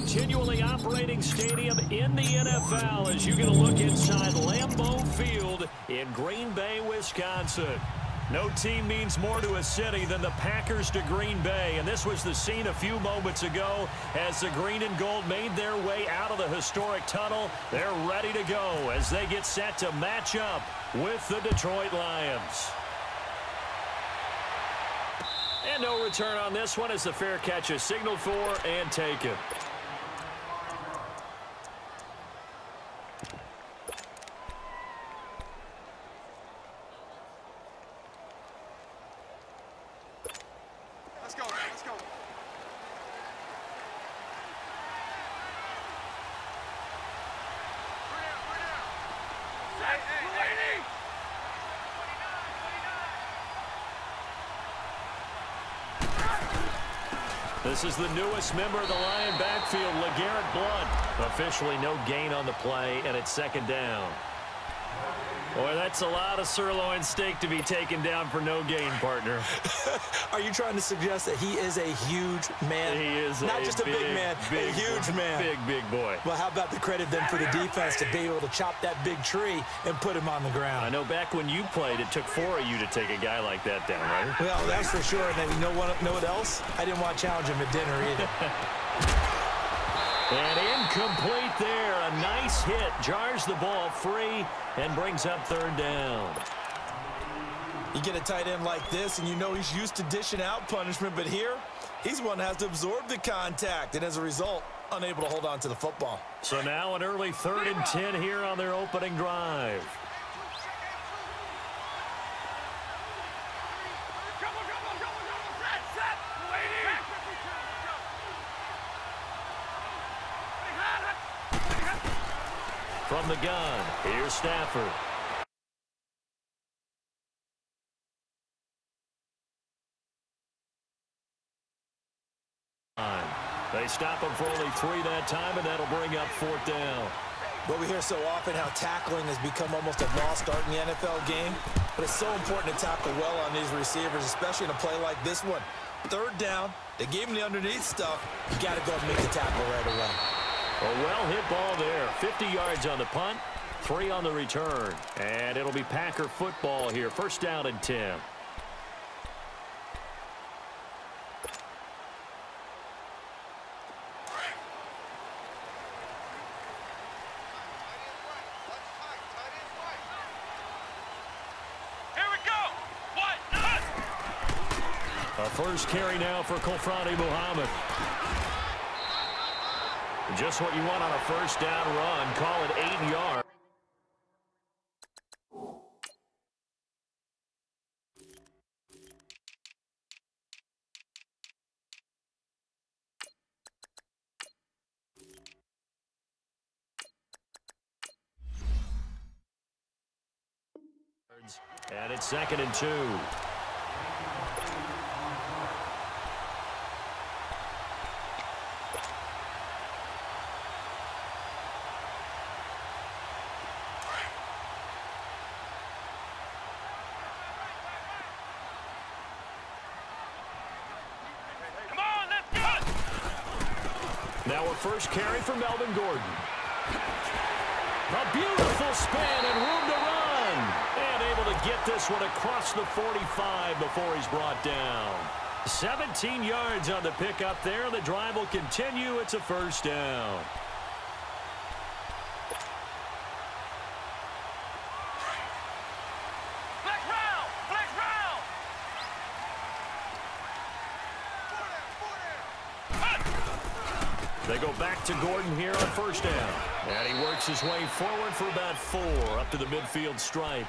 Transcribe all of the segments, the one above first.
continually operating stadium in the NFL as you get a look inside Lambeau Field in Green Bay, Wisconsin. No team means more to a city than the Packers to Green Bay, and this was the scene a few moments ago as the green and gold made their way out of the historic tunnel. They're ready to go as they get set to match up with the Detroit Lions. And no return on this one as the fair catch is signaled for and taken. Let's go, man. Let's go. This is the newest member of the Lion backfield, LeGarrette Blount. Officially no gain on the play, and it's second down. Boy, that's a lot of sirloin steak to be taken down for no gain, partner. Are you trying to suggest that he is a huge man? He is not just a big man, a huge man. Big boy. Well, how about the credit then for the defense to be able to chop that big tree and put him on the ground? I know back when you played, it took 4 of you to take a guy like that down, right? Well, that's for sure. And then you know what else? I didn't want to challenge him at dinner either. And incomplete there. A nice hit. Jars the ball free and brings up third down. You get a tight end like this, and you know he's used to dishing out punishment, but here, he's one that has to absorb the contact, and as a result, unable to hold on to the football. So now an early 3rd and 10 here on their opening drive. From the gun, here's Stafford. They stop him for only 3 that time, and that'll bring up 4th down. But we hear so often how tackling has become almost a lost art in the NFL game. But it's so important to tackle well on these receivers, especially in a play like this one. 3rd down, they gave him the underneath stuff. You got to go and make the tackle right away. A well-hit ball there. 50 yards on the punt, 3 on the return. And it'll be Packer football here. 1st down and 10. A first carry now for Kofrani Muhammad. Just what you want on a 1st down run. Call it 8 yards. And it's 2nd and 2. Now a first carry for Melvin Gordon. A beautiful span and room to run. And able to get this one across the 45 before he's brought down. 17 yards on the pickup there. The drive will continue. It's a 1st down. They go back to Gordon here on 1st down. And he works his way forward for about 4 up to the midfield stripe.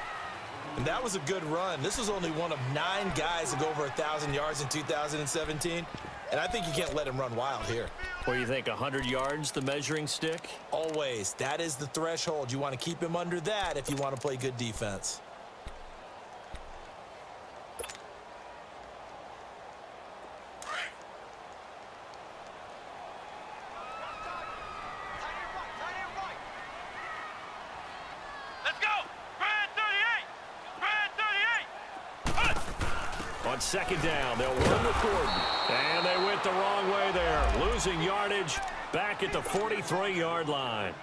And that was a good run. This was only one of 9 guys to go over 1,000 yards in 2017. And I think you can't let him run wild here. What do you think, 100 yards, the measuring stick? Always. That is the threshold. You want to keep him under that if you want to play good defense. on second down. They'll run with Gordon. And they went the wrong way there. Losing yardage back at the 43-yard line.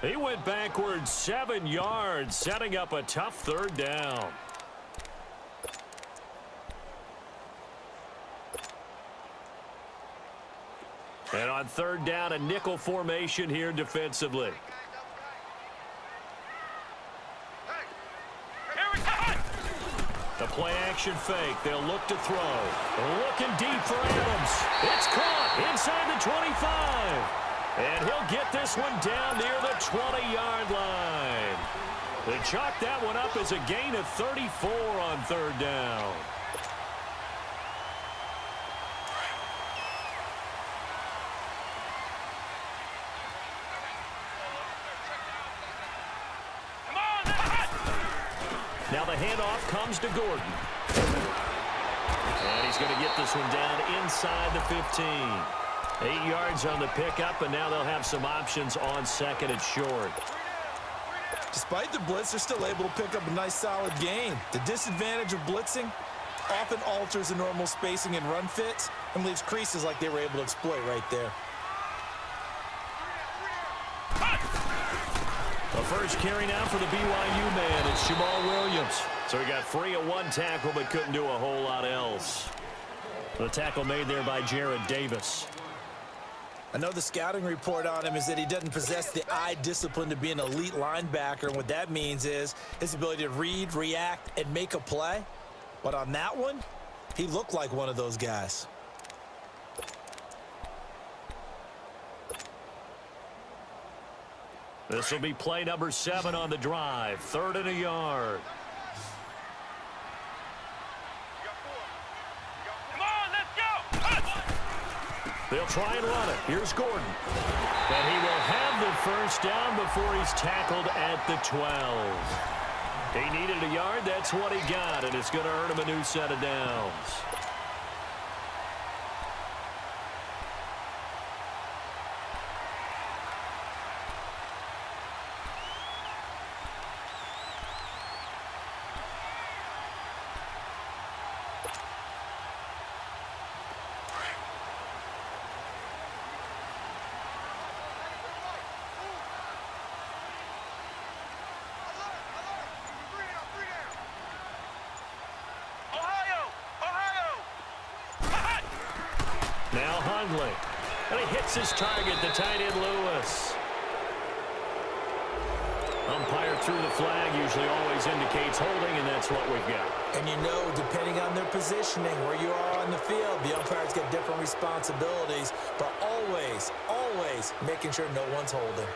He went backwards 7 yards, setting up a tough third down. And on third down, a nickel formation here defensively. The play action fake. They'll look to throw. Looking deep for Adams. It's caught inside the 25. And he'll get this one down near the 20-yard line. They chalk that one up as a gain of 34 on third down. Now the handoff comes to Gordon. And he's going to get this one down inside the 15. 8 yards on the pickup, and now they'll have some options on second and short. Despite the blitz, they're still able to pick up a nice solid gain. The disadvantage of blitzing often alters the normal spacing and run fits and leaves creases like they were able to exploit right there. The first carry now for the BYU man. It's Jamal Williams. So he got free of one tackle but couldn't do a whole lot else. The tackle made there by Jared Davis. I know the scouting report on him is that he doesn't possess the eye discipline to be an elite linebacker. And what that means is his ability to read, react, and make a play. But on that one, he looked like one of those guys. This will be play number 7 on the drive. 3rd and a yard. Come on, let's go! They'll try and run it. Here's Gordon. And he will have the first down before he's tackled at the 12. He needed a yard. That's what he got, and it's going to earn him a new set of downs. Now Hundley. And he hits his target, the tight end Lewis. Umpire threw the flag, usually always indicates holding, and that's what we've got. And you know, depending on their positioning, where you are on the field, the umpires get different responsibilities, but always, always making sure no one's holding.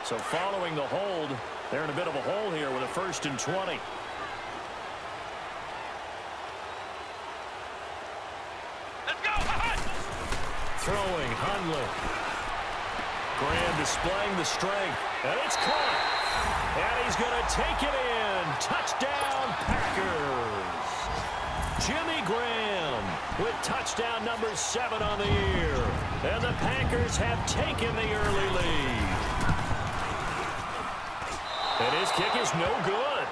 So following the hold, they're in a bit of a hole here with a 1st and 20. Throwing, Hundley. Graham displaying the strength, and it's caught. And he's going to take it in. Touchdown, Packers. Jimmy Graham with touchdown number 7 on the year. And the Packers have taken the early lead. And his kick is no good.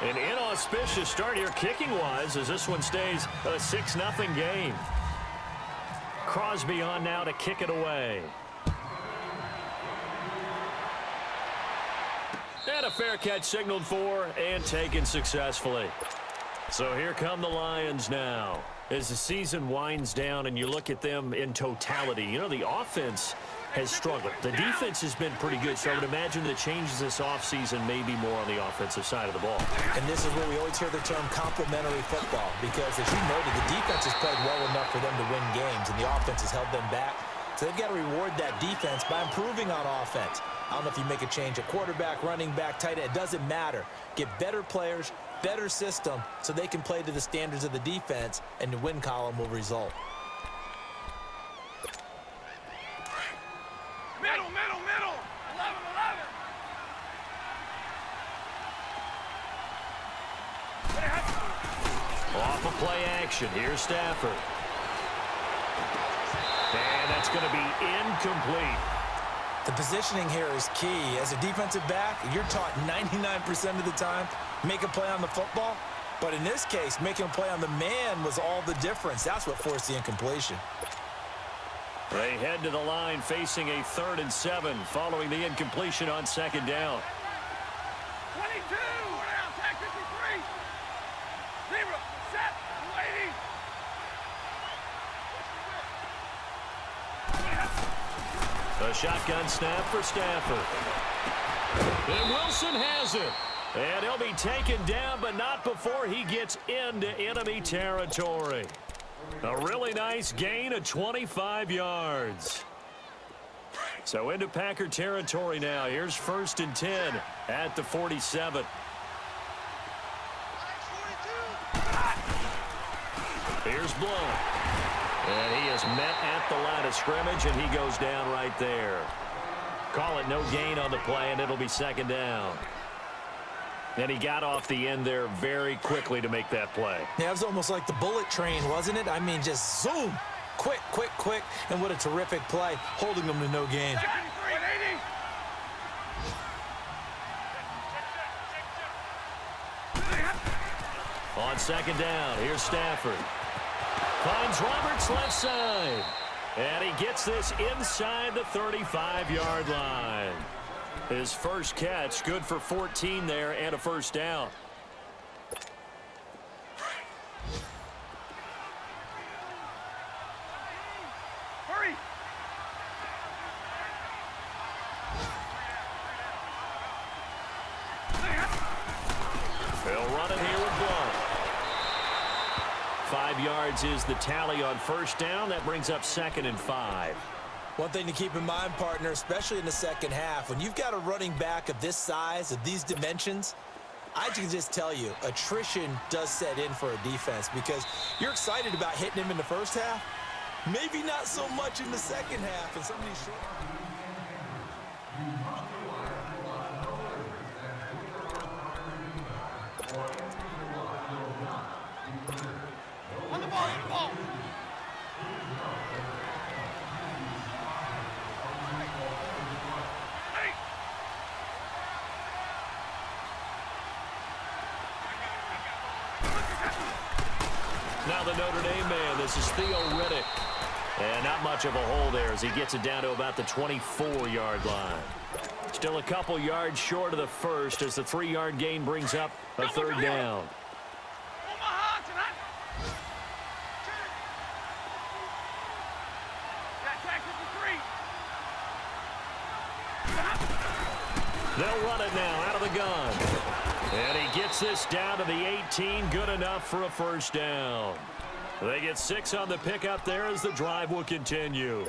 An inauspicious start here kicking-wise as this one stays a 6-0 game. Crosby on now to kick it away. And a fair catch signaled for and taken successfully. So here come the Lions now. As the season winds down and you look at them in totality, you know, the offense has struggled. The defense has been pretty good, so I would imagine the changes this offseason may be more on the offensive side of the ball. And this is where we always hear the term complementary football, because as you noted, the defense has played well enough for them to win games, and the offense has held them back. So they've got to reward that defense by improving on offense. I don't know if you make a change at quarterback, running back, tight end. It doesn't matter. Get better players, better system, so they can play to the standards of the defense, and the win column will result. Middle, middle, middle! 11, 11! Off of play action, here's Stafford. And that's going to be incomplete. The positioning here is key. As a defensive back, you're taught 99% of the time, make a play on the football, But in this case, making a play on the man was all the difference. That's what forced the incompletion. They head to the line facing a 3rd and 7 following the incompletion on 2nd down. 22! We're down, tag 53! 0, set, waiting! A shotgun snap for Stafford. And Wilson has it. And he'll be taken down, but not before he gets into enemy territory. A really nice gain of 25 yards. So into Packer territory now. Here's 1st and 10 at the 47. Here's Blount. And he is met at the line of scrimmage, and he goes down right there. Call it no gain on the play, and it'll be 2nd down. And he got off the end there very quickly to make that play. Yeah, it was almost like the bullet train, wasn't it? I mean, just zoom. Quick, quick, quick. And what a terrific play, holding them to no gain. On 2nd down, here's Stafford. Finds Roberts left side. And he gets this inside the 35-yard line. His first catch, good for 14 there and a 1st down. Hurry! They'll run it here with Blount. 5 yards is the tally on 1st down. That brings up 2nd and 5. One thing to keep in mind, partner, especially in the second half, when you've got a running back of this size, of these dimensions, I can just tell you, attrition does set in for a defense because you're excited about hitting him in the first half, maybe not so much in the second half. And some of these short... On the ball, on the ball! Now the Notre Dame man, this is Theo Riddick. And not much of a hole there as he gets it down to about the 24-yard line. Still a couple yards short of the first as the 3-yard gain brings up a 3rd down. Omaha tonight! Got tag 53! They'll run it now out of the gun. And he gets this down to the 18, good enough for a 1st down. They get 6 on the pickup there as the drive will continue.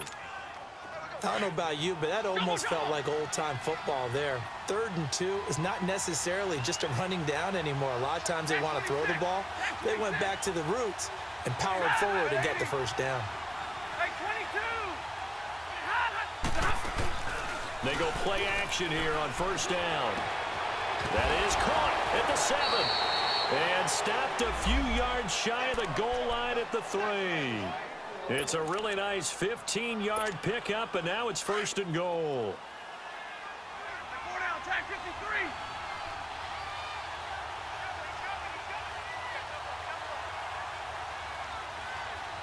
I don't know about you, but that almost felt like old-time football there. 3rd and 2 is not necessarily just a running down anymore. A lot of times they want to throw the ball. They went back to the roots and powered forward and got the 1st down. Hey, 22! They go play action here on 1st down. That is caught at the 7. And stopped a few yards shy of the goal line at the 3. It's a really nice 15-yard pickup, and now it's 1st and goal. 4 down, tag 53!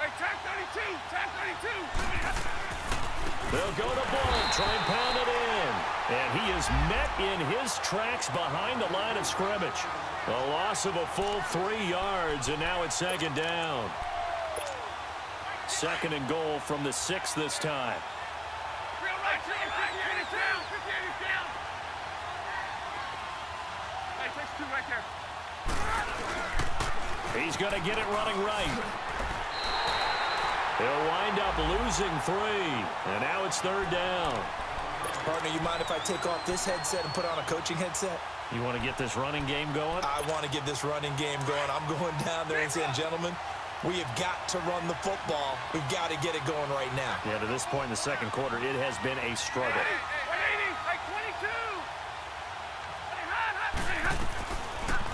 Hey, tag 32! Tag 32! They'll go to Blount, try and pound it in. And he is met in his tracks behind the line of scrimmage. A loss of a full 3 yards, and now it's 2nd down. 2nd and goal from the 6 this time. Real right, 58 is down! 58 is down! Hey, takes 2 right there. He's going to get it running right. He'll wind up losing 3, and now it's 3rd down. Partner, you mind if I take off this headset and put on a coaching headset? You want to get this running game going? I want to get this running game going. I'm going down there and saying, gentlemen, we have got to run the football. We've got to get it going right now. Yeah, to this point in the 2nd quarter, it has been a struggle.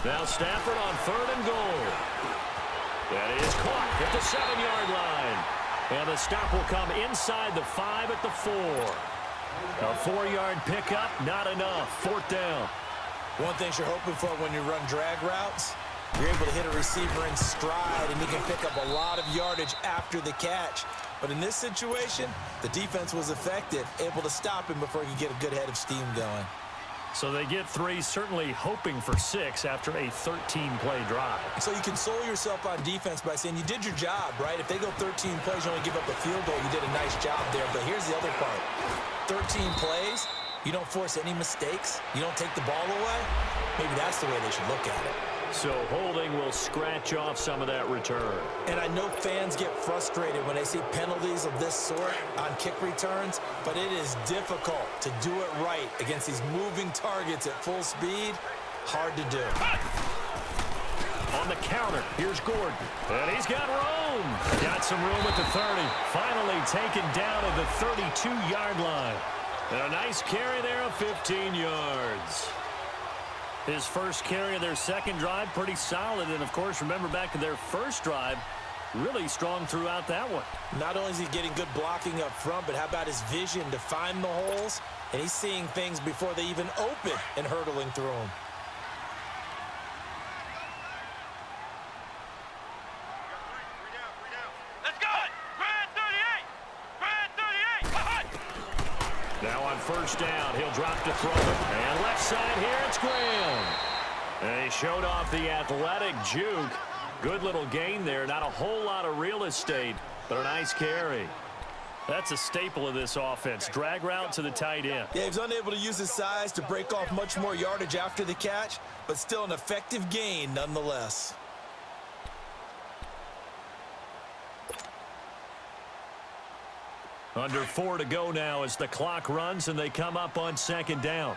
22! Now Stafford on 3rd and goal. That is caught at the 7-yard line. And the stop will come inside the 5 at the 4. A 4-yard pickup, not enough. 4th down. One thing you're hoping for when you run drag routes, You're able to hit a receiver in stride, and he can pick up a lot of yardage after the catch. But in this situation, the defense was effective, able to stop him before he could get a good head of steam going. So they get 3, certainly hoping for 6 after a 13-play drive. So you console yourself on defense by saying you did your job, right? If they go 13 plays, you only give up a field goal, you did a nice job there. But here's the other part. 13 plays, you don't force any mistakes, you don't take the ball away. Maybe that's the way they should look at it. So holding will scratch off some of that return. And I know fans get frustrated when they see penalties of this sort on kick returns, but it is difficult to do it right against these moving targets at full speed. Hard to do. On the counter, here's Gordon. And he's got room. Got some room at the 30. Finally taken down at the 32-yard line. And a nice carry there of 15 yards. His first carry of their second drive, pretty solid. And, of course, remember back to their first drive, really strong throughout that one. Not only is he getting good blocking up front, but how about his vision to find the holes? And he's seeing things before they even open and hurdling through them. Let's go! Brad 38! Brad 38! Now on first down, he'll drop to throw it. And left side here, it's Graham. And he showed off the athletic juke. Good little gain there. Not a whole lot of real estate, but a nice carry. That's a staple of this offense. Drag route to the tight end. Yeah, he was unable to use his size to break off much more yardage after the catch, but still an effective gain nonetheless. Under 4 to go now as the clock runs and they come up on second down.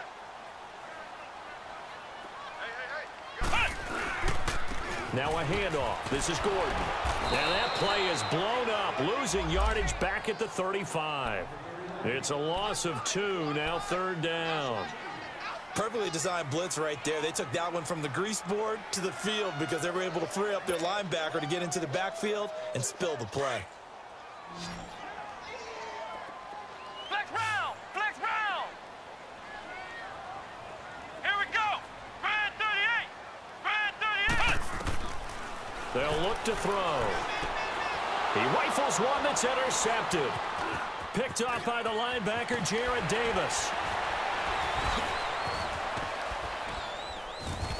Now a handoff. This is Gordon. Now that play is blown up, losing yardage back at the 35. It's a loss of 2, now third down. Perfectly designed blitz right there. They took that one from the grease board to the field because they were able to free up their linebacker to get into the backfield and spill the play. Flex round! Flex round! Here we go! Brad 38! Brad 38! They'll look to throw. He rifles one that's intercepted. Picked off by the linebacker, Jared Davis.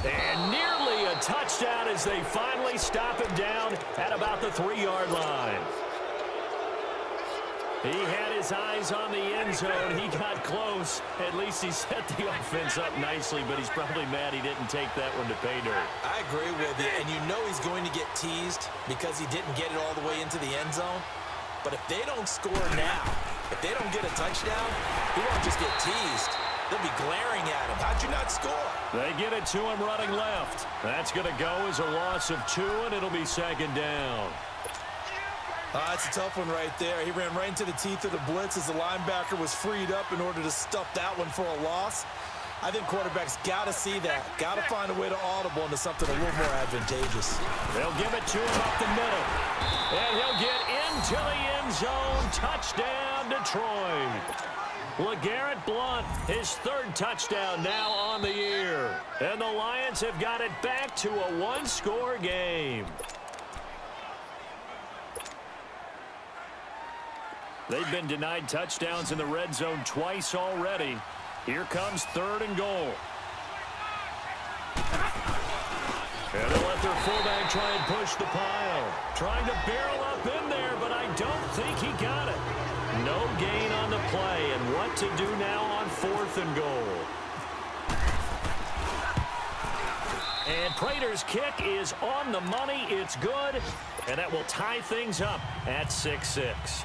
And nearly a touchdown as they finally stop him down at about the 3-yard line. He had his eyes on the end zone. He got close. At least he set the offense up nicely, but he's probably mad he didn't take that one to pay dirt. I agree with you, and you know he's going to get teased because he didn't get it all the way into the end zone. But if they don't score now, if they don't get a touchdown, he won't just get teased. They'll be glaring at him. How'd you not score? They get it to him running left. That's going to go as a loss of 2, and it'll be second down. That's a tough one right there. He ran right into the teeth of the blitz as the linebacker was freed up in order to stuff that one for a loss. I think quarterbacks got to see that. Got to find a way to audible into something a little more advantageous. They'll give it to him up the middle. And he'll get into the end zone. Touchdown, Detroit. LeGarrette Blount, his 3rd touchdown now on the year. And the Lions have got it back to a 1-score game. They've been denied touchdowns in the red zone twice already. Here comes 3rd and goal. And they'll let their fullback try and push the pile. Trying to barrel up in there, but I don't think he got it. No gain on the play, and what to do now on 4th and goal. And Prater's kick is on the money. It's good, and that will tie things up at 6-6.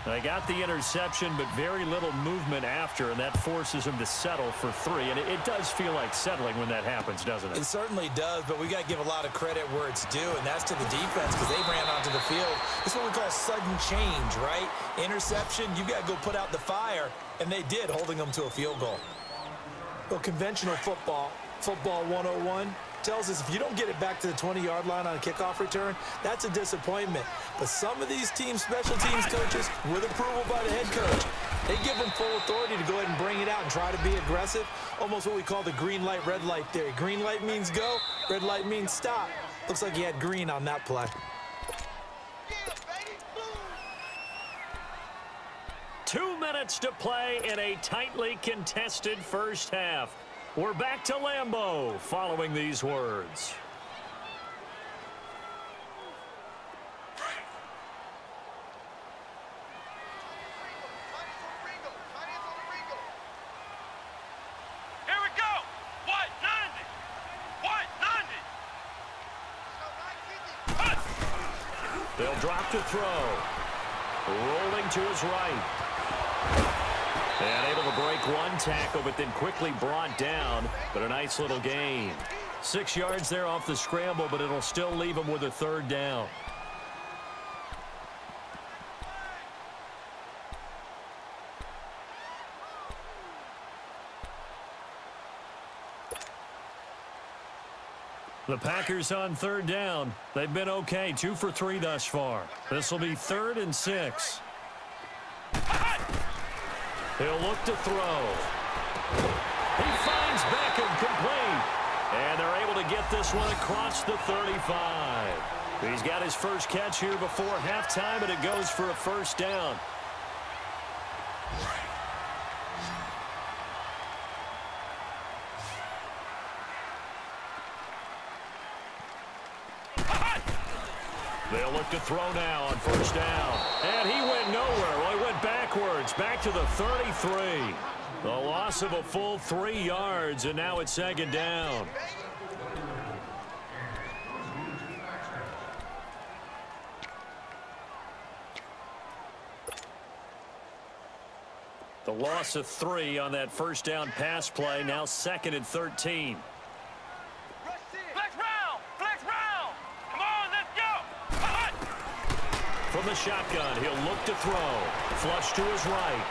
They got the interception, but very little movement after, and that forces them to settle for 3. And it does feel like settling when that happens, doesn't it? It certainly does, but we got to give a lot of credit where it's due, and that's to the defense because they ran onto the field. It's what we call sudden change, right? Interception, you got to go put out the fire, and they did, holding them to a field goal. Well, conventional football 101, tells us if you don't get it back to the 20-yard line on a kickoff return, that's a disappointment. But some of these teams, special teams coaches, with approval by the head coach, they give them full authority to go ahead and bring it out and try to be aggressive. Almost what we call the green light, red light theory. Green light means go, red light means stop. Looks like he had green on that play. 2 minutes to play in a tightly contested first half. We're back to Lambeau following these words. They'll drop to throw. Rolling to his right. And able to break one tackle, but then quickly brought down. But a nice little gain. 6 yards there off the scramble, but it'll still leave him with a third down. The Packers on third down. They've been okay, 2 for 3 thus far. This will be 3rd and 6. He'll look to throw. He finds Beckham complete. And they're able to get this one across the 35. He's got his first catch here before halftime, and it goes for a first down. They'll look to throw now on first down. And he went nowhere. Well, he went backwards, back to the 33. The loss of a full 3 yards, and now it's 2nd down. The loss of 3 on that first down pass play, now 2nd and 13. From the shotgun, he'll look to throw. Flush to his right.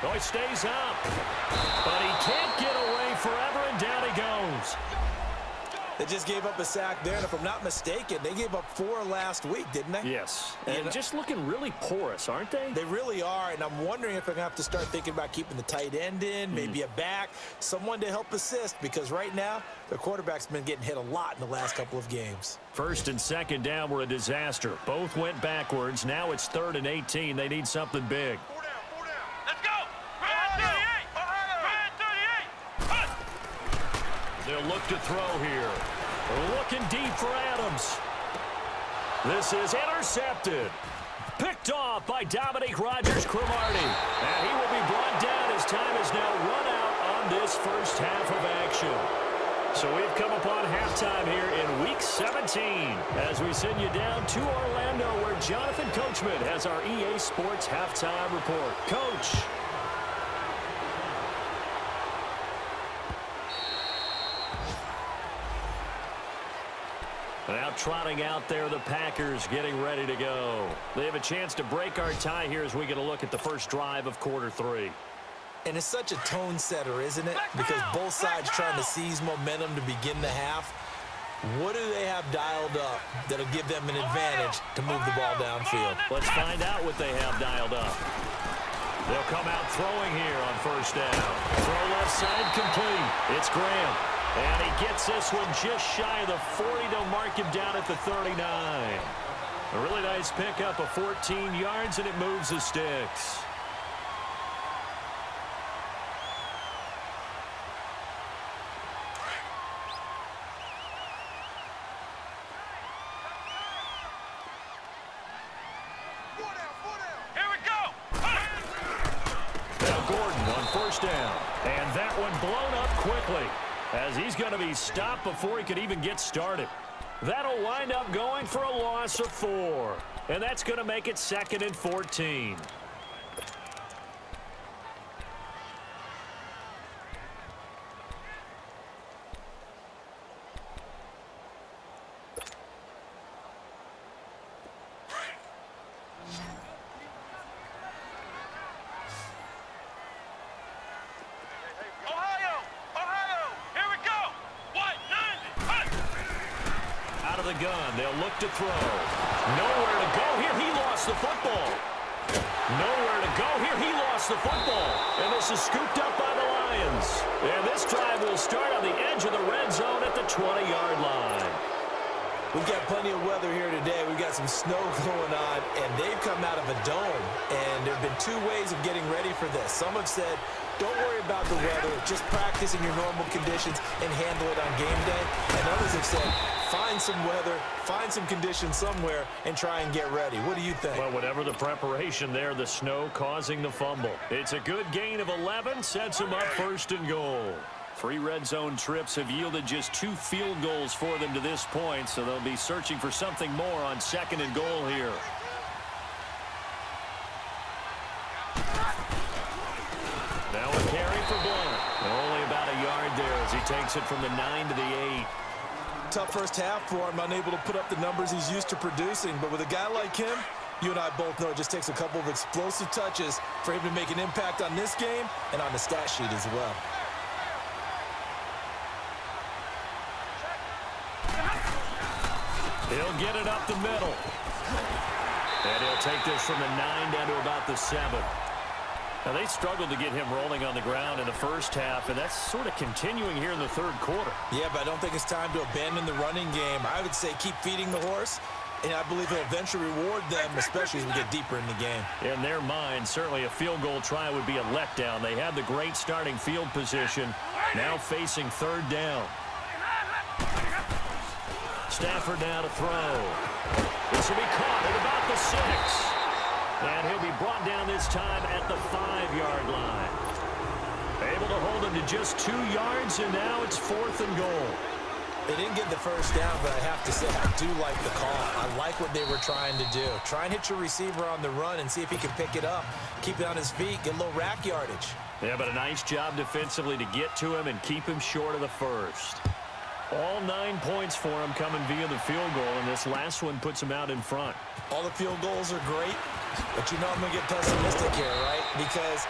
Oh, he stays up. But he can't get away forever, and down he goes. They just gave up a sack there, and if I'm not mistaken, they gave up 4 last week, didn't they? Yes. And just looking really porous, aren't they? They really are, and I'm wondering if I'm going to have to start thinking about keeping the tight end in, maybe a back, someone to help assist, because right now, their quarterback's been getting hit a lot in the last couple of games. 1st and 2nd down were a disaster. Both went backwards. Now it's 3rd and 18. They need something big. 4 down, 4 down. Let's go! Brad 38! They'll look to throw here. Looking deep for Adams. This is intercepted. Picked off by Dominique Rodgers-Cromartie. And he will be brought down as time is now run out on this first half of action. So we've come upon halftime here in Week 17 as we send you down to Orlando where Jonathan Coachman has our EA Sports Halftime Report. Coach. Now trotting out there, the Packers getting ready to go. They have a chance to break our tie here as we get a look at the first drive of quarter 3. And it's such a tone setter, isn't it? Because both sides trying to seize momentum to begin the half. What do they have dialed up that'll give them an advantage to move the ball downfield? Let's find out what they have dialed up. They'll come out throwing here on first down. Throw left side complete. It's Graham. And he gets this one just shy of the 40 to mark him down at the 39. A really nice pickup of 14 yards, and it moves the sticks. Here we go! Now Gordon on first down. And that one blown up quickly, as he's going to be stopped before he could even get started. That'll wind up going for a loss of 4. And that's going to make it 2nd and 14. The gun. They'll look to throw. Nowhere to go here. He lost the football. Nowhere to go here. He lost the football. And this is scooped up by the Lions. And this drive will start on the edge of the red zone at the 20-yard line. We've got plenty of weather here today. We've got some snow going on, and they've come out of a dome. And there have been two ways of getting ready for this. Some have said, don't worry about the weather. Just practice in your normal conditions and handle it on game day. And others have said, find some weather, find some conditions somewhere, and try and get ready. What do you think? Well, whatever the preparation there, the snow causing the fumble. It's a good gain of 11, sets them up 1st and goal. 3 red zone trips have yielded just 2 field goals for them to this point, so they'll be searching for something more on 2nd and goal here. Now a carry for Blunt. Only about a yard there as he takes it from the 9 to the 8. Tough first half for him, unable to put up the numbers he's used to producing. But with a guy like him, you and I both know it just takes a couple of explosive touches for him to make an impact on this game and on the stat sheet as well. He'll get it up the middle. And he'll take this from the 9 down to about the 7. Now, they struggled to get him rolling on the ground in the first half, and that's sort of continuing here in the 3rd quarter. Yeah, but I don't think it's time to abandon the running game. I would say keep feeding the horse, and I believe he'll eventually reward them, especially as we get deeper in the game. In their mind, certainly a field goal try would be a letdown. They had the great starting field position, now facing 3rd down. Stafford now to throw. This will be caught at about the 6. And he'll be brought down this time at the 5-yard line. Able to hold him to just 2 yards, and now it's 4th and goal. They didn't get the first down, but I have to say I do like the call. I like what they were trying to do. Try and hit your receiver on the run and see if he can pick it up. Keep it on his feet, get a little rack yardage. Yeah, but a nice job defensively to get to him and keep him short of the first. All 9 points for him coming via the field goal, and this last one puts him out in front. All the field goals are great, but you know I'm going to get pessimistic here, right? Because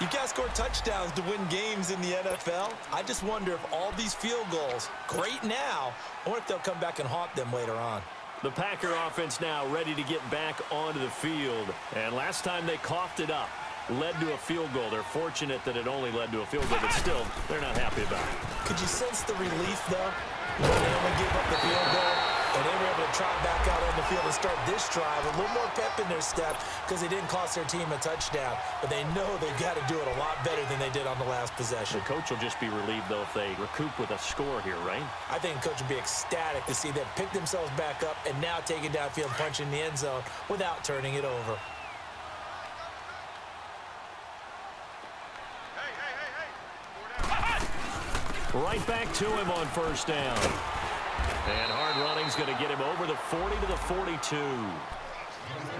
you got to score touchdowns to win games in the NFL. I just wonder if all these field goals, great now, or if they'll come back and haunt them later on. The Packer offense now ready to get back onto the field, and last time they coughed it up. Led to a field goal. They're fortunate that it only led to a field goal, but still, they're not happy about it. Could you sense the relief, though, when they only gave up the field goal, and they were able to trot back out on the field and start this drive? A little more pep in their step because they didn't cost their team a touchdown, but they know they've got to do it a lot better than they did on the last possession. The coach will just be relieved, though, if they recoup with a score here, right? I think the coach would be ecstatic to see them pick themselves back up and now take it downfield, punch in the end zone without turning it over. Right back to him on 1st down. And hard running's going to get him over the 40 to the 42.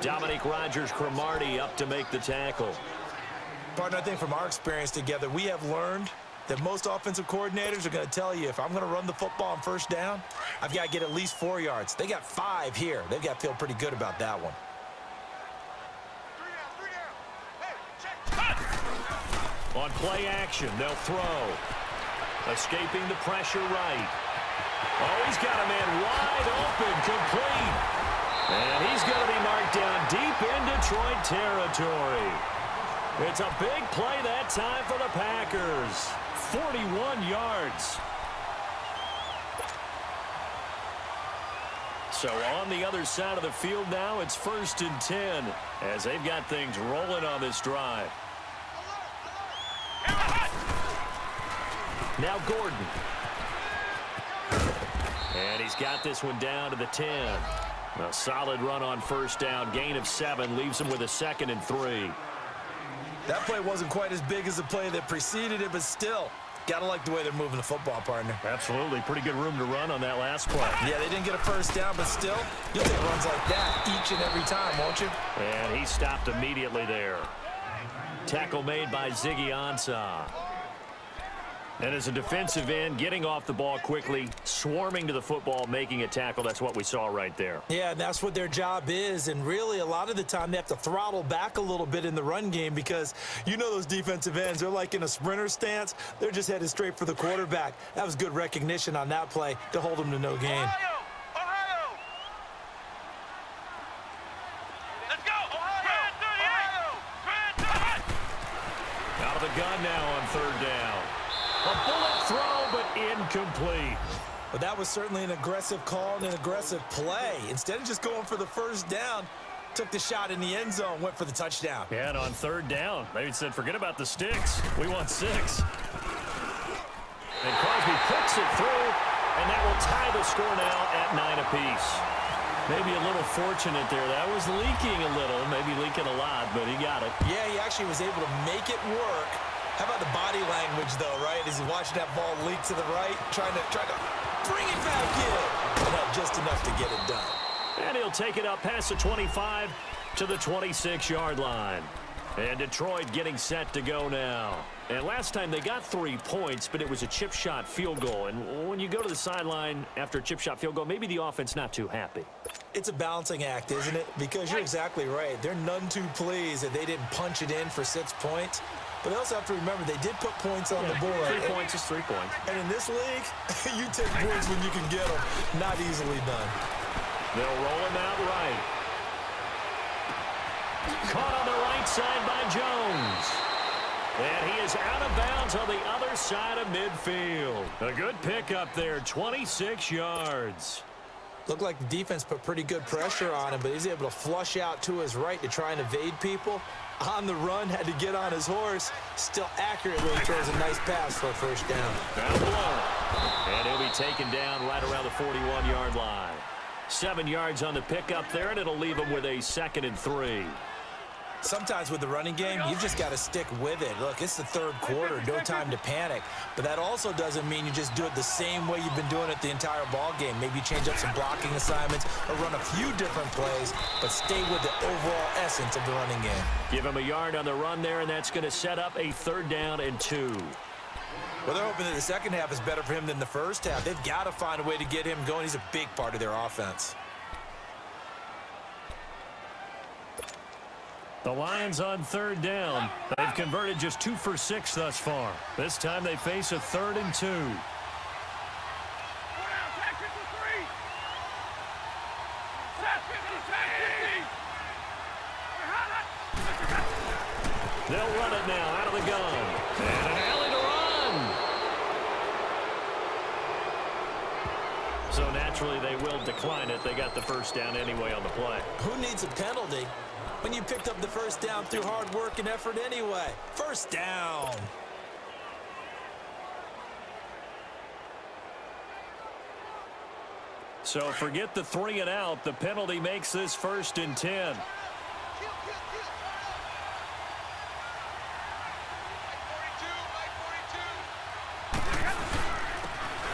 Dominique Rodgers-Cromartie up to make the tackle. Partner, I think from our experience together, we have learned that most offensive coordinators are going to tell you if I'm going to run the football on 1st down, I've got to get at least 4 yards. They got 5 here. They've got to feel pretty good about that one. On play action, they'll throw. Escaping the pressure right. Oh, he's got a man wide open, complete. And he's going to be marked down deep in Detroit territory. It's a big play that time for the Packers. 41 yards. So on the other side of the field now, it's 1st and 10 as they've got things rolling on this drive. Now Gordon. And he's got this one down to the 10. A solid run on 1st down. Gain of 7 leaves him with a 2nd and 3. That play wasn't quite as big as the play that preceded it, but still, gotta like the way they're moving the football, partner. Absolutely. Pretty good room to run on that last play. Yeah, they didn't get a 1st down, but still, you'll take runs like that each and every time, won't you? And he stopped immediately there. Tackle made by Ziggy Ansah. And as a defensive end, getting off the ball quickly, swarming to the football, making a tackle, that's what we saw right there. Yeah, and that's what their job is. And really, a lot of the time, they have to throttle back a little bit in the run game because you know those defensive ends, they're like in a sprinter stance. They're just headed straight for the quarterback. That was good recognition on that play to hold them to no gain. the gun now on third down. A bullet throw, but incomplete. But that was certainly an aggressive call and an aggressive play. Instead of just going for the first down, took the shot in the end zone, went for the touchdown. Yeah, and on third down, they said, forget about the sticks. We want 6. And Crosby puts it through, and that will tie the score now at 9 apiece. Maybe a little fortunate there. That was leaking a little, maybe leaking a lot, but he got it. Yeah, he actually was able to make it work. How about the body language, though, right? As he's watching that ball leak to the right, trying to bring it back in. And had just enough to get it done. And he'll take it up past the 25 to the 26-yard line. And Detroit getting set to go now. And last time they got 3 points, but it was a chip shot field goal. And when you go to the sideline after a chip shot field goal, maybe the offense not too happy. It's a balancing act, isn't it? Because you're exactly right. They're none too pleased that they didn't punch it in for 6 points. But they also have to remember they did put points on the board. 3 points is 3 points. And in this league, you take points when you can get them. Not easily done. They'll roll him out right. Caught on the right side by Jones. And he is out of bounds on the other side of midfield. A good pickup there, 26 yards. Looked like the defense put pretty good pressure on him, but he's able to flush out to his right to try and evade people. On the run, had to get on his horse. Still accurately throws a nice pass for a first down. Down below. And he'll be taken down right around the 41-yard line. 7 yards on the pickup there, and it'll leave him with a 2nd and 3. Sometimes with the running game, you've just got to stick with it. Look, it's the third quarter, no time to panic. But that also doesn't mean you just do it the same way you've been doing it the entire ball game. Maybe change up some blocking assignments or run a few different plays, but stay with the overall essence of the running game. Give him a yard on the run there, and that's going to set up a 3rd down and 2. Well, they're hoping that the second half is better for him than the first half. They've got to find a way to get him going. He's a big part of their offense. The Lions on 3rd down. They've converted just 2 for 6 thus far. This time they face a 3rd and 2. They'll run it now out of the gun. And an alley to run. So naturally they will decline it. They got the first down anyway on the play. Who needs a penalty when you picked up the first down through hard work and effort anyway? First down. So forget the 3 and out. The penalty makes this 1st and 10.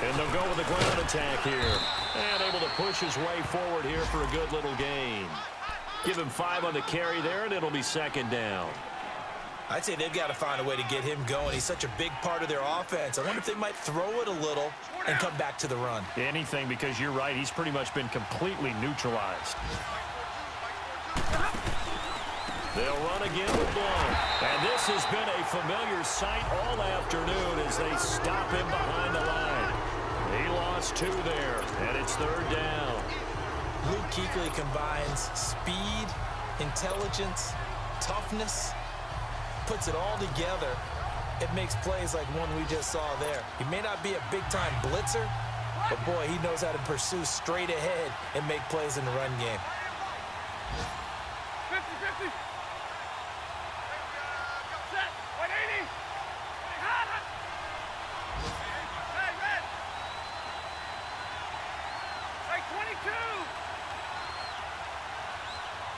And they'll go with the ground attack here. And able to push his way forward here for a good little gain. Give him 5 on the carry there, and it'll be 2nd down. I'd say they've got to find a way to get him going. He's such a big part of their offense. I wonder if they might throw it a little and come back to the run. Anything, because you're right. He's pretty much been completely neutralized. They'll run again with Blount. And this has been a familiar sight all afternoon as they stop him behind the line. He lost 2 there, and it's 3rd down. Luke Kuechly combines speed, intelligence, toughness, puts it all together. It makes plays like one we just saw there. He may not be a big-time blitzer, but boy, he knows how to pursue straight ahead and make plays in the run game. 50-50. Set. 180. Hey, red. Hey, 22.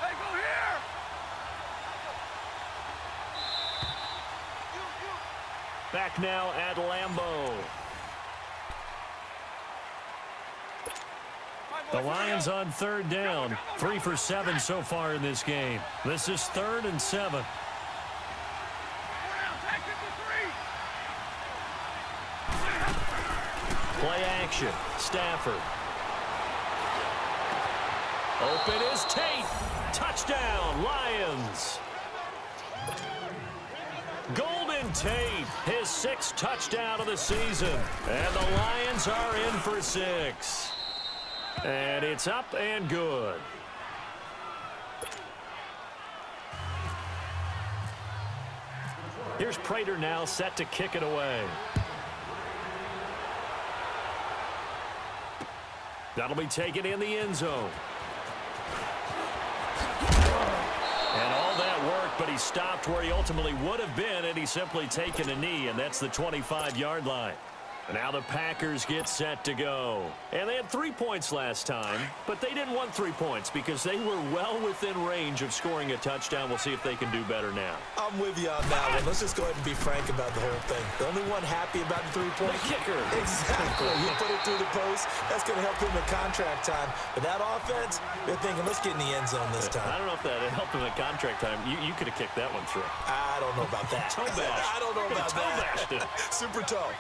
Hey, go here. Back now at Lambeau. The Lions on 3rd down. 3 for 7 so far in this game. This is 3rd and 7. Play action. Stafford. Open is Tate. Touchdown, Lions. Golden Tate, his 6th touchdown of the season. And the Lions are in for 6. And it's up and good. Here's Prater now set to kick it away. That'll be taken in the end zone. And all that work, but he stopped where he ultimately would have been, and he's simply taken a knee, and that's the 25-yard line. And now the Packers get set to go. And they had 3 points last time, but they didn't want 3 points because they were well within range of scoring a touchdown. We'll see if they can do better now. I'm with you on that one. Let's just go ahead and be frank about the whole thing. The only one happy about the 3 points? The kicker. Exactly. You put it through the post. That's going to help him in contract time. But that offense, they're thinking, let's get in the end zone this time. I don't know if that helped him in contract time. You could have kicked that one through. I don't know about that. Toe bash. I don't know about that. Super toe.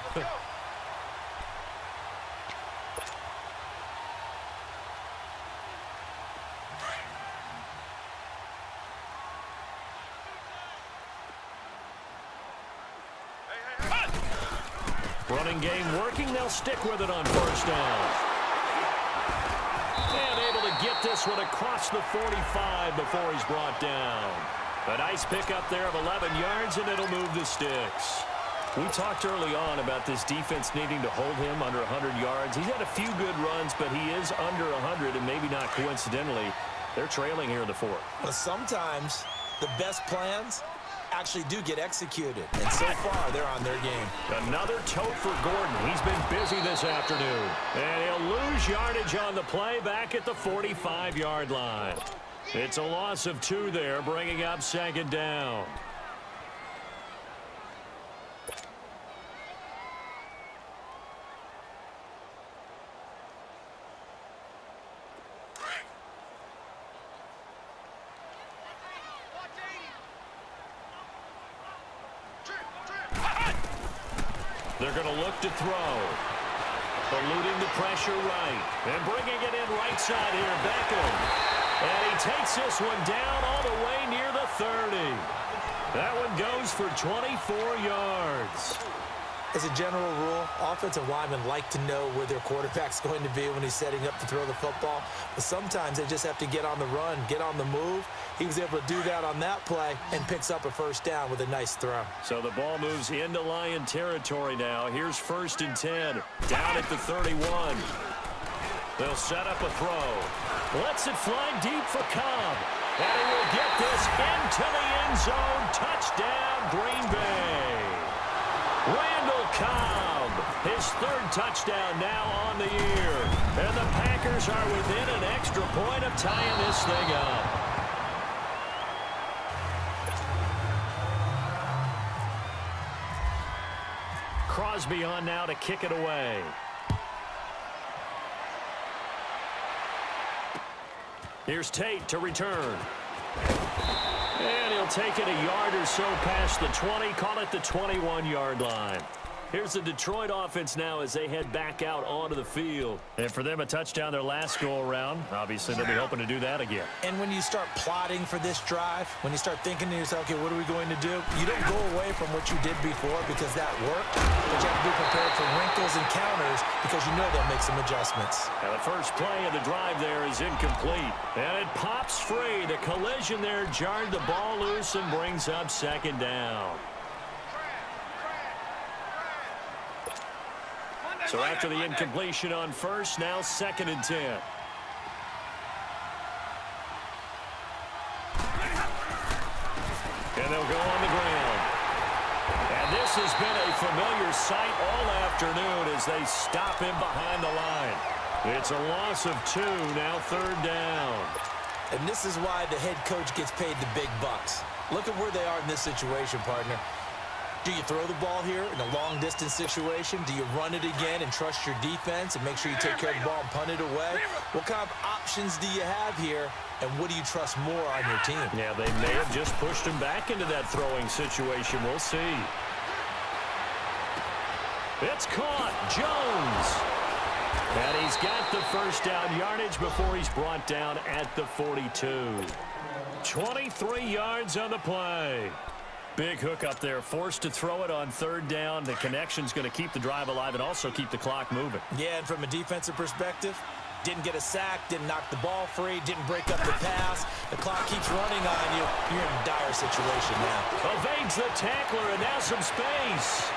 Running game working. They'll stick with it on first down. And able to get this one across the 45 before he's brought down. A nice pickup there of 11 yards, and it'll move the sticks. We talked early on about this defense needing to hold him under 100 yards. He's had a few good runs, but he is under 100, and maybe not coincidentally, they're trailing here in the fourth. But sometimes the best plans actually do get executed, and so far they're on their game. Another tote for Gordon. He's been busy this afternoon, and he'll lose yardage on the play back at the 45-yard line. It's a loss of 2 there, bringing up second down. They're going to look to throw. Eluding the pressure right. And bringing it in right side here, Beckham. And he takes this one down all the way near the 30. That one goes for 24 yards. As a general rule, offensive linemen like to know where their quarterback's going to be when he's setting up to throw the football. But sometimes they just have to get on the run, get on the move. He was able to do that on that play and picks up a first down with a nice throw. So the ball moves into Lion territory now. Here's 1st and 10. Down at the 31. They'll set up a throw. Lets it fly deep for Cobb. And he will get this into the end zone. Touchdown, Green Bay. Randall Cobb, his 3rd touchdown now on the year. And the Packers are within an extra point of tying this thing up. Crosby on now to kick it away. Here's Tate to return. And he'll take it a yard or so past the 20, call it the 21-yard line. Here's the Detroit offense now as they head back out onto the field. And for them, a touchdown their last go-around. Obviously, they'll be hoping to do that again. And when you start plotting for this drive, when you start thinking to yourself, okay, what are we going to do? You don't go away from what you did before because that worked, but you have to be prepared for wrinkles and counters because you know they'll make some adjustments. Now, the first play of the drive there is incomplete. And it pops free. The collision there jarred the ball loose and brings up second down. So after the incompletion on first, now 2nd and 10. And they'll go on the ground. And this has been a familiar sight all afternoon as they stop him behind the line. It's a loss of 2, now 3rd down. And this is why the head coach gets paid the big bucks. Look at where they are in this situation, partner. Do you throw the ball here in a long-distance situation? Do you run it again and trust your defense and make sure you take care of the ball and punt it away? What kind of options do you have here, and what do you trust more on your team? Yeah, they may have just pushed him back into that throwing situation. We'll see. It's caught. Jones. And he's got the first down yardage before he's brought down at the 42. 23 yards on the play. Big hook up there, forced to throw it on 3rd down. The connection's going to keep the drive alive and also keep the clock moving. Yeah, and from a defensive perspective, Didn't get a sack, didn't knock the ball free, didn't break up the pass. The clock keeps running on you. You're in a dire situation now. Evades the tackler, and now some space.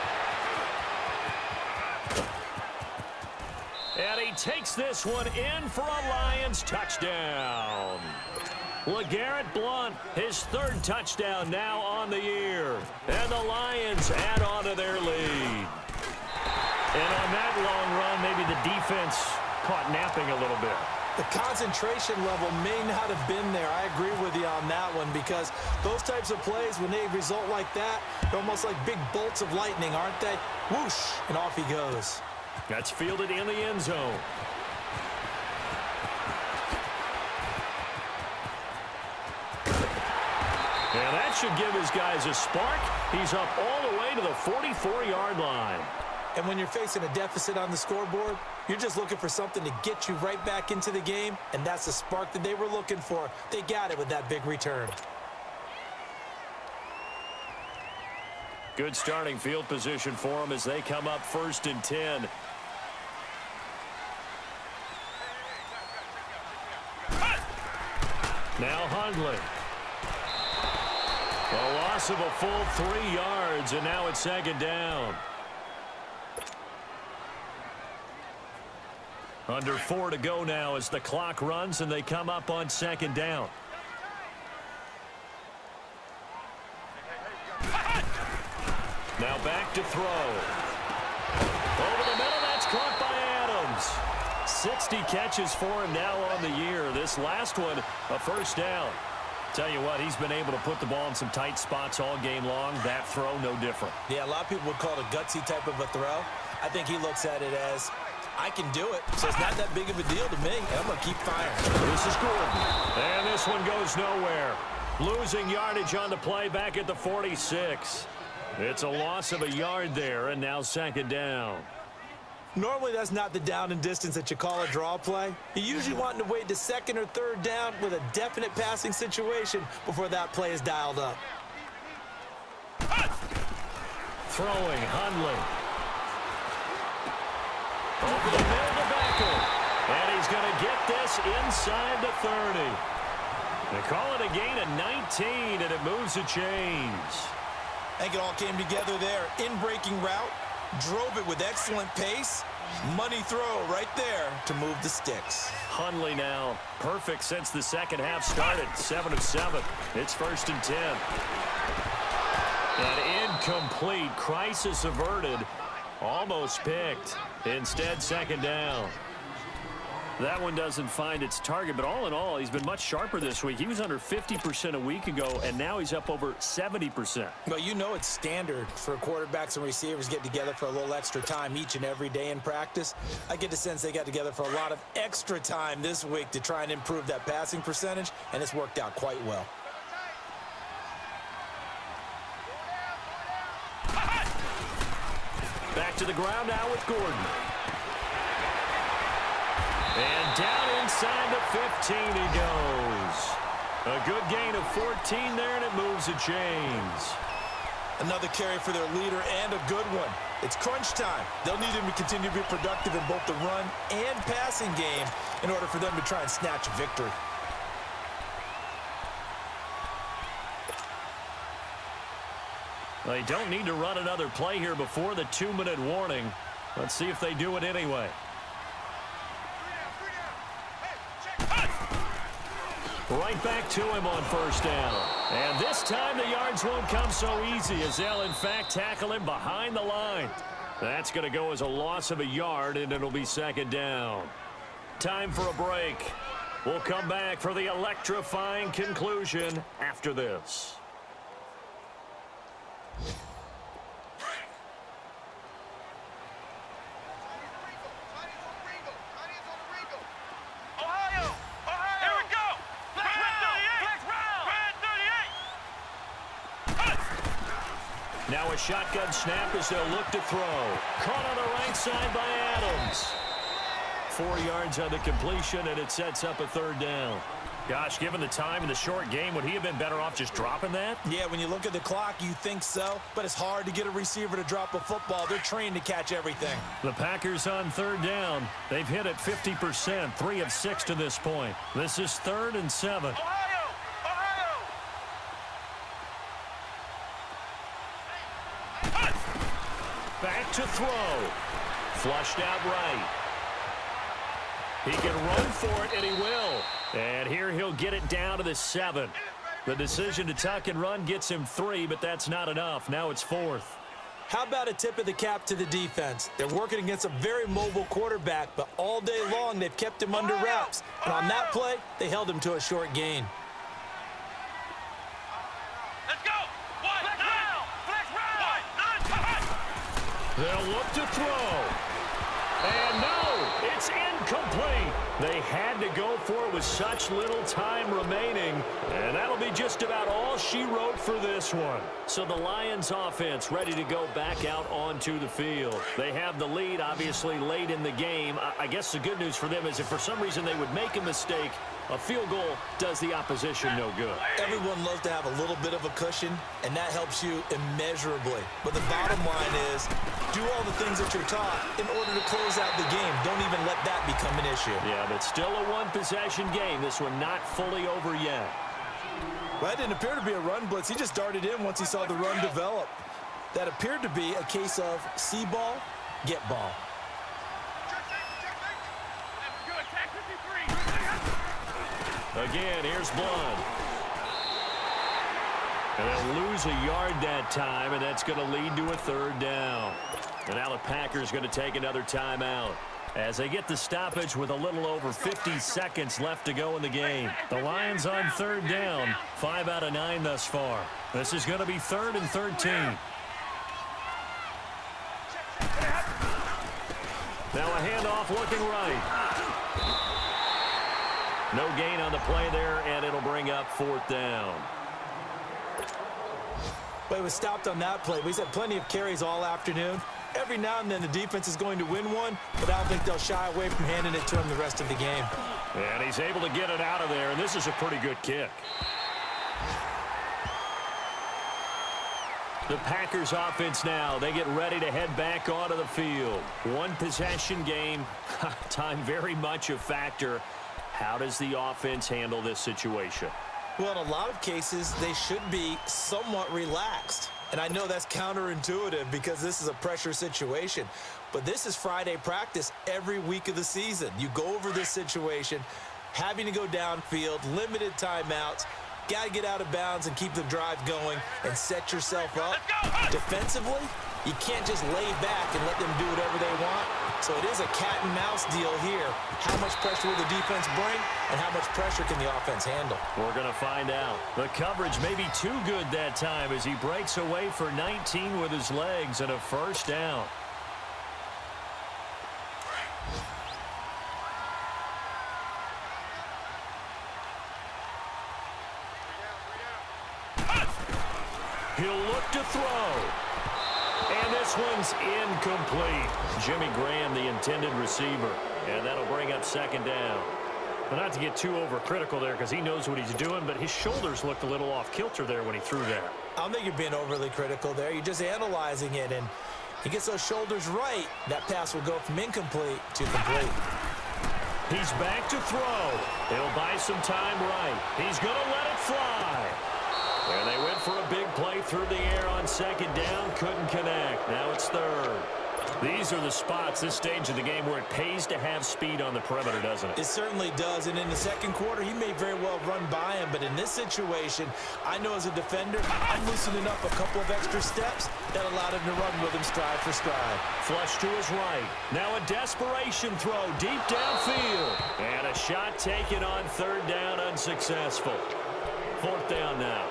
And he takes this one in for a Lions touchdown. LeGarrette Blount, his third touchdown now on the year. And the Lions add on to their lead. And on that long run, maybe the defense caught napping a little bit. The concentration level may not have been there. I agree with you on that one, because those types of plays, when they result like that, they're almost like big bolts of lightning, aren't they? Whoosh, and off he goes. That's fielded in the end zone. And that should give his guys a spark. He's up all the way to the 44-yard line. And when you're facing a deficit on the scoreboard, you're just looking for something to get you right back into the game, and that's the spark that they were looking for. They got it with that big return. Good starting field position for them as they come up 1st and 10. Now Hundley. A loss of a full 3 yards, and now it's 2nd down. Under 4 to go now as the clock runs, and they come up on 2nd down. Now back to throw. Over the middle, that's caught by Adams. 60 catches for him now on the year. This last one, a 1st down. Tell you what, he's been able to put the ball in some tight spots all game long. That throw, no different. Yeah, a lot of people would call it a gutsy type of a throw. I think he looks at it as, I can do it, so it's not that big of a deal to me, and I'm going to keep firing. This is Gordon. And this one goes nowhere. Losing yardage on the play back at the 46. It's a loss of a yard there, and now 2nd down. Normally, that's not the down and distance that you call a draw play. You usually want to wait to 2nd or 3rd down with a definite passing situation before that play is dialed up. Throwing, Hundley. Over the middle to Beckham. And he's going to get this inside the 30. They call it a gain of 19, and it moves the chains. I think it all came together there. In-breaking route. Drove it with excellent pace. Money throw right there to move the sticks. Hundley now perfect since the 2nd half started. 7 of 7. It's 1st and 10. An incomplete. Crisis averted. Almost picked. Instead, 2nd down. That one doesn't find its target, but all in all, he's been much sharper this week. He was under 50% a week ago, and now he's up over 70%. Well, you know it's standard for quarterbacks and receivers get together for a little extra time each and every day in practice. I get the sense they got together for a lot of extra time this week to try and improve that passing percentage, and it's worked out quite well. Back to the ground now with Gordon. And down inside the 15 he goes. A good gain of 14 there, and it moves the chains. Another carry for their leader, and a good one. It's crunch time. They'll need him to continue to be productive in both the run and passing game in order for them to try and snatch a victory. They don't need to run another play here before the 2-minute warning. Let's see if they do it anyway. Right back to him on 1st down. And this time the yards won't come so easy as they'll, in fact, tackle him behind the line. That's going to go as a loss of a yard, and it'll be 2nd down. Time for a break. We'll come back for the electrifying conclusion after this. Now a shotgun snap as they'll look to throw. Caught on the right side by Adams. 4 yards on the completion, and it sets up a 3rd down. Gosh, given the time in the short game, would he have been better off just dropping that? Yeah, when you look at the clock, you think so, but it's hard to get a receiver to drop a football. They're trained to catch everything. The Packers on third down. They've hit it 50%, 3 of 6 to this point. This is 3rd and 7. Back to throw. Flushed out right. He can run for it, and he will. And here he'll get it down to the 7. The decision to tuck and run gets him 3, but that's not enough. Now it's 4th. How about a tip of the cap to the defense? They're working against a very mobile quarterback, but all day long they've kept him under wraps. And on that play, they held him to a short gain. Let's go! Flex round! They'll look to throw. And no, it's incomplete. They had to go for it with such little time remaining. And that'll be just about all she wrote for this one. So the Lions offense ready to go back out onto the field. They have the lead, obviously, late in the game. I guess the good news for them is if for some reason they would make a mistake, a field goal does the opposition no good. Everyone loves to have a little bit of a cushion, and that helps you immeasurably. But the bottom line is, do all the things that you're taught in order to close out the game. Don't even let that become an issue. Yeah, but still a one-possession game. This one not fully over yet. Well, that didn't appear to be a run blitz. He just darted in once he saw the run develop. That appeared to be a case of see ball, get ball. Again, here's Blunt. And they'll lose a yard that time, and that's going to lead to a 3rd down. And now the Packers going to take another timeout as they get the stoppage with a little over 50 seconds left to go in the game. The Lions on 3rd down, 5 out of 9 thus far. This is going to be 3rd and 13. Now a handoff looking right. No gain on the play there, and it'll bring up 4th down. But he was stopped on that play. We've had plenty of carries all afternoon. Every now and then the defense is going to win one, but I don't think they'll shy away from handing it to him the rest of the game. And he's able to get it out of there, and this is a pretty good kick. The Packers offense now, they get ready to head back onto the field. One possession game, time very much a factor. How does the offense handle this situation? Well, in a lot of cases, they should be somewhat relaxed. And I know that's counterintuitive because this is a pressure situation. But this is Friday practice every week of the season. You go over this situation, having to go downfield, limited timeouts, got to get out of bounds and keep the drive going and set yourself up. Defensively, you can't just lay back and let them do whatever they want. So it is a cat and mouse deal here. How much pressure will the defense bring, and how much pressure can the offense handle? We're going to find out. The coverage may be too good that time as he breaks away for 19 with his legs and a 1st down. He'll look to throw. And this one's incomplete. Jimmy Graham, the intended receiver. And that'll bring up 2nd down. But not to get too overcritical there because he knows what he's doing, but his shoulders looked a little off kilter there when he threw that. I don't think you're being overly critical there. You're just analyzing it, and he gets those shoulders right. That pass will go from incomplete to complete. He's back to throw. He'll buy some time right. He's going to let it fly. And they went for a big play through the air on 2nd down. Couldn't connect. Now it's 3rd. These are the spots, this stage of the game, where it pays to have speed on the perimeter, doesn't it? It certainly does. And in the 2nd quarter, he may very well run by him. But in this situation, I know as a defender, I'm loosening up a couple of extra steps that allowed him to run with him stride for stride. Flush to his right. Now a desperation throw deep downfield. And a shot taken on 3rd down, unsuccessful. 4th down now.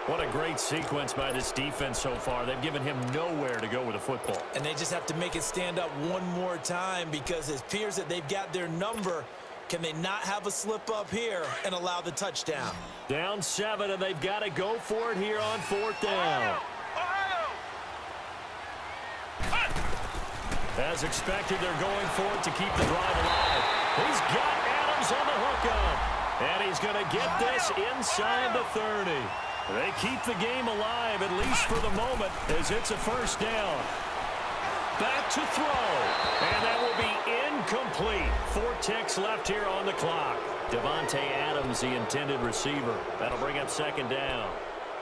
What a great sequence by this defense so far. They've given him nowhere to go with the football. And they just have to make it stand up one more time because it appears that they've got their number. Can they not have a slip up here and allow the touchdown? Down 7, and they've got to go for it here on 4th down. As expected, they're going for it to keep the drive alive. He's got Adams on the hookup. And he's going to get this inside the 30. They keep the game alive, at least for the moment, as it's a first down. Back to throw. And that will be incomplete. 4 ticks left here on the clock. Devontae Adams, the intended receiver. That'll bring up second down.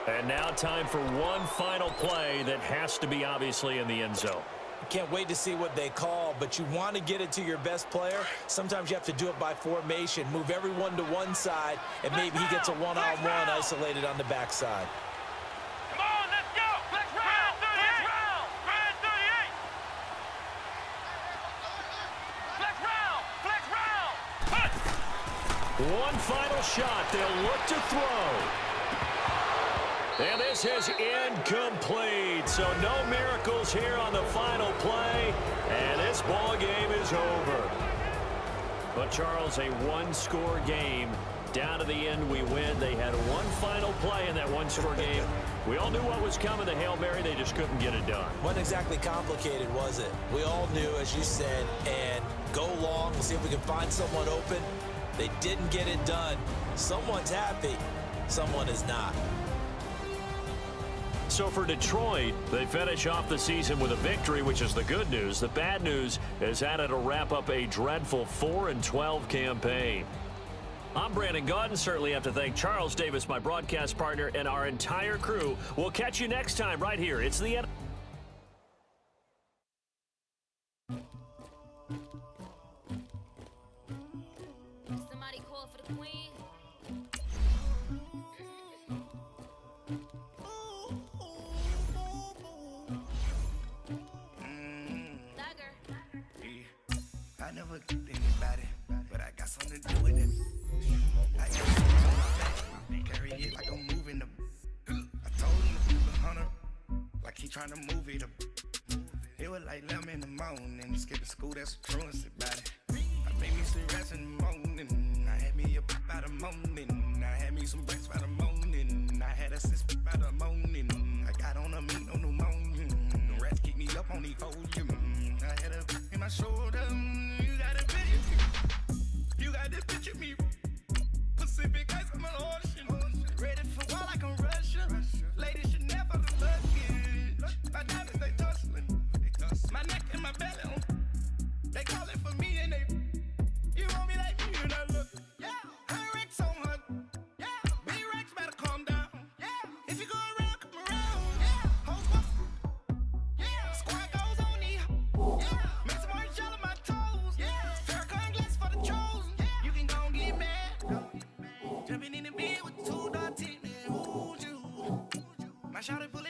And now time for one final play that has to be obviously in the end zone. Can't wait to see what they call, but you want to get it to your best player. Sometimes you have to do it by formation. Move everyone to one side, and maybe he gets a one-on-one isolated on the backside. Come on, let's go. Flex round, 38. Round 38. Flex round. Flex round. Push. One final shot. They'll look to throw. And this is incomplete. So no miracles here on the final play. And this ball game is over. But, Charles, a one-score game. Down to the end, we win. They had one final play in that one-score game. We all knew what was coming. The Hail Mary, they just couldn't get it done. Wasn't exactly complicated, was it? We all knew, as you said, and go long. We'll see if we can find someone open. They didn't get it done. Someone's happy. Someone is not. So for Detroit, they finish off the season with a victory, which is the good news. The bad news is that it'll wrap up a dreadful 4-12 campaign. I'm Brandon Gaudin. Certainly have to thank Charles Davis, my broadcast partner, and our entire crew. We'll catch you next time right here. It's the end. Somebody call for the queen. I never get anybody, but I got something to do with it. I carry it like I'm moving the. I told him to flip 100, like he trying to move it up. It was like 11 in the morning, skipping school, that's a truancy about it. I made me some rest in the morning, I had me a pop by the morning, I had me some breaks by the morning, I had a sis by the morning, I got on a meat, no pneumonia, the rats keep me up on the folium, I had a in my shoulder. You got this picture me. Pacific ice, I'm an ocean. Ready for war like I'm Russian. Ladies should never look lucky. My diamonds, they tussling. My neck and my belly. They calling for me and they. You want me like me and I look. Yeah. Her Rex on her. Yeah. B-Rex better calm down. Yeah. If you go around, come around. Yeah. Hoes walk. Yeah. Squad goes on the. Yeah. Make some orange gel on my toes. Yeah. Farrakhan glass for the chosen. You can go and get mad. Jumping in the bed with 2 dark teeth. My shawty pull